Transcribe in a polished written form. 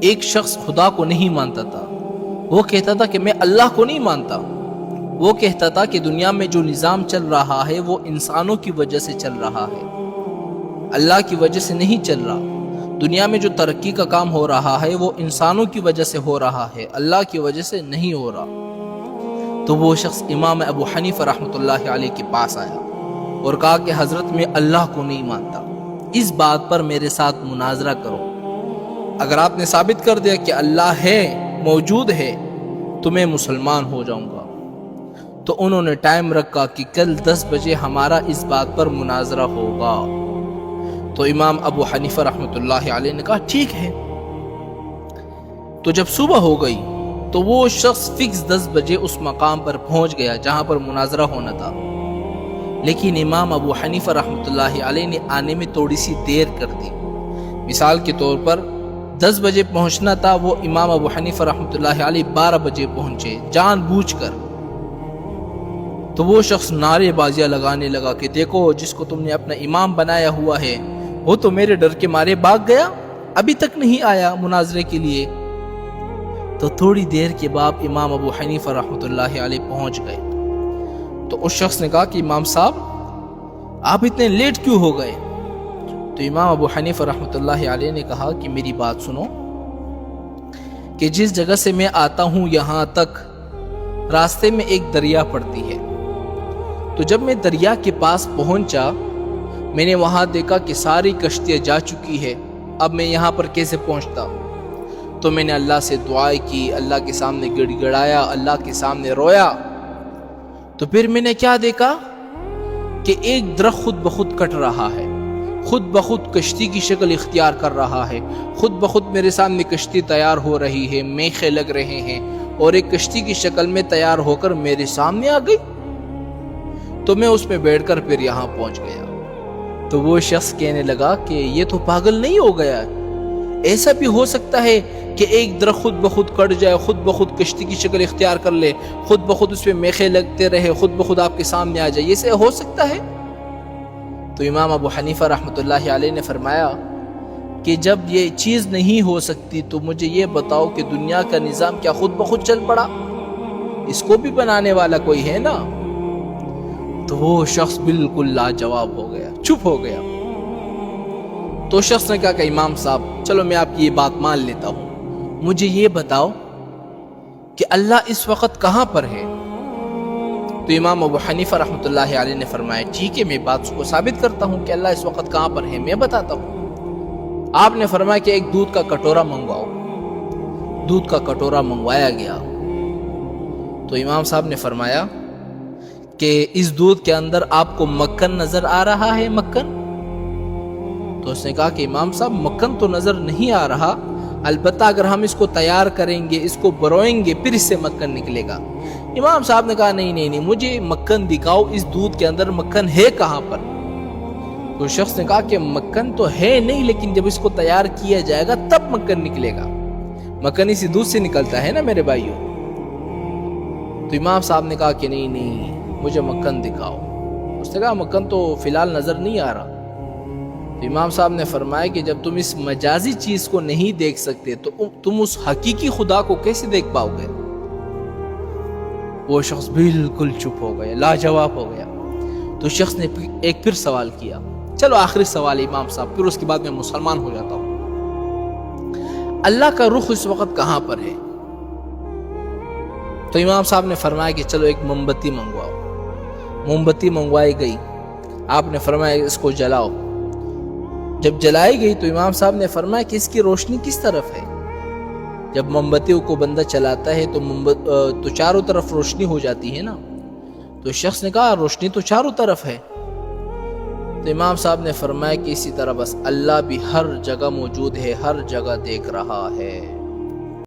ایک شخص خدا کو نہیں مانتا تھا، وہ کہتا تھا کہ میں اللہ کو نہیں مانتا، وہ کہتا تھا کہ دنیا میں جو نظام چل رہا ہے وہ انسانوں کی وجہ سے چل رہا ہے، اللہ کی وجہ سے نہیں چل رہا، دنیا میں جو ترقی کا کام ہو رہا ہے وہ انسانوں کی وجہ سے ہو رہا ہے، اللہ کی وجہ سے نہیں ہو رہا۔ تو وہ شخص امام ابو حنیفہ رحمۃ اللہ علیہ کے پاس آیا اور کہا کہ حضرت میں اللہ کو نہیں مانتا، اس بات پر میرے ساتھ مناظرہ کرو، اگر آپ نے ثابت کر دیا کہ اللہ ہے، موجود ہے، تو میں مسلمان ہو جاؤں گا۔ تو انہوں نے ٹائم رکھا کہ کل 10 بجے ہمارا اس بات پر مناظرہ ہوگا۔ تو امام ابو حنیفہ رحمۃ اللہ علیہ نے کہا ٹھیک ہے۔ تو جب صبح ہو گئی تو وہ شخص فکس 10 بجے اس مقام پر پہنچ گیا جہاں پر مناظرہ ہونا تھا، لیکن امام ابو حنیفہ رحمۃ اللہ علیہ نے آنے میں تھوڑی سی دیر کر دی۔ مثال کے طور پر 10 بجے پہنچنا تھا، وہ امام ابو حنیفہ رحمۃ اللہ علیہ 12 بجے پہنچے جان بوجھ کر۔ تو وہ شخص نعرے بازیاں لگانے لگا کہ دیکھو جس کو تم نے اپنا امام بنایا ہوا ہے وہ تو میرے ڈر کے مارے بھاگ گیا، ابھی تک نہیں آیا مناظرے کے لیے۔ تو تھوڑی دیر کے بعد امام ابو حنیفہ رحمۃ اللہ علیہ پہنچ گئے۔ تو اس شخص نے کہا کہ امام صاحب آپ اتنے لیٹ کیوں ہو گئے؟ تو امام ابو حنیفہ رحمۃ اللہ علیہ نے کہا کہ میری بات سنو، کہ جس جگہ سے میں آتا ہوں یہاں تک راستے میں ایک دریا پڑتی ہے، تو جب میں دریا کے پاس پہنچا میں نے وہاں دیکھا کہ ساری کشتیاں جا چکی ہے، اب میں یہاں پر کیسے پہنچتا؟ تو میں نے اللہ سے دعائیں کی، اللہ کے سامنے گڑ گڑایا، اللہ کے سامنے رویا۔ تو پھر میں نے کیا دیکھا کہ ایک درخت خود بخود کٹ رہا ہے، خود بخود کشتی کی شکل اختیار کر رہا ہے، خود بخود میرے سامنے کشتی تیار ہو رہی ہے، میخیں لگ رہے ہیں اور ایک کشتی کی شکل میں تیار ہو کر میرے سامنے آ گئی۔ تو میں اس میں بیٹھ کر پھر یہاں پہنچ گیا۔ تو وہ شخص کہنے لگا کہ یہ تو پاگل نہیں ہو گیا، ایسا بھی ہو سکتا ہے کہ ایک درخت خود بخود کٹ جائے، خود بخود کشتی کی شکل اختیار کر لے، خود بخود اس پہ میخیں لگتے رہے، خود بخود آپ کے سامنے آ جائے، یہ سے ہو سکتا ہے؟ تو امام ابو حنیفہ رحمۃ اللہ علیہ نے فرمایا کہ جب یہ چیز نہیں ہو سکتی تو مجھے یہ بتاؤ کہ دنیا کا نظام کیا خود بخود چل پڑا؟ اس کو بھی بنانے والا کوئی ہے نا۔ تو وہ شخص بالکل لاجواب ہو گیا، چپ ہو گیا۔ تو شخص نے کہا کہ امام صاحب چلو میں آپ کی یہ بات مان لیتا ہوں، مجھے یہ بتاؤ کہ اللہ اس وقت کہاں پر ہے؟ تو امام ابو حنیفہ رحمۃ اللہ علیہ نے فرمایا ٹھیک ہے میں بات کو ثابت کرتا ہوں کہ اللہ اس وقت کہاں پر ہے، میں بتاتا ہوں۔ آپ نے فرمایا کہ ایک دودھ کا کٹورا منگواؤ۔ دودھ کا کٹورا منگوایا گیا۔ تو امام صاحب نے فرمایا کہ اس دودھ کے اندر آپ کو مکھن نظر آ رہا ہے؟ مکھن؟ تو اس نے کہا کہ امام صاحب مکھن تو نظر نہیں آ رہا، البتہ اگر ہم اس کو تیار کریں گے، اس کو بروئیں گے، پھر اس سے مکھن نکلے گا۔ امام صاحب نے کہا نہیں مجھے مکھن دکھاؤ، اس دودھ کے اندر مکھن ہے کہاں پر؟ تو شخص نے کہا کہ مکھن تو ہے نہیں، لیکن جب اس کو تیار کیا جائے گا تب مکھن نکلے گا، مکھن اسی دودھ سے نکلتا ہے نا میرے بھائیوں۔ تو امام صاحب نے کہا کہ نہیں مجھے مکھن دکھاؤ۔ اس نے کہا مکھن تو فی الحال نظر نہیں آ رہا۔ تو امام صاحب نے فرمایا کہ جب تم اس مجازی چیز کو نہیں دیکھ سکتے تو تم اس حقیقی خدا کو کیسے دیکھ پاؤ گے؟ وہ شخص بالکل چپ ہو گیا، لاجواب ہو گیا۔ تو شخص نے ایک پھر سوال کیا، چلو آخری سوال امام صاحب، پھر اس کے بعد میں مسلمان ہو جاتا ہوں، اللہ کا رخ اس وقت کہاں پر ہے؟ تو امام صاحب نے فرمایا کہ چلو ایک موم بتی منگواؤ۔ موم بتی منگوائی گئی، آپ نے فرمایا اس کو جلاؤ۔ جب جلائی گئی تو امام صاحب نے فرمایا کہ اس کی روشنی کس طرف ہے؟ جب موم بتی کو بندہ چلاتا ہے تو چاروں طرف روشنی ہو جاتی ہے نا۔ تو شخص نے کہا روشنی تو چاروں طرف ہے۔ تو امام صاحب نے فرمایا کہ اسی طرح بس اللہ بھی ہر جگہ موجود ہے، ہر جگہ دیکھ رہا ہے۔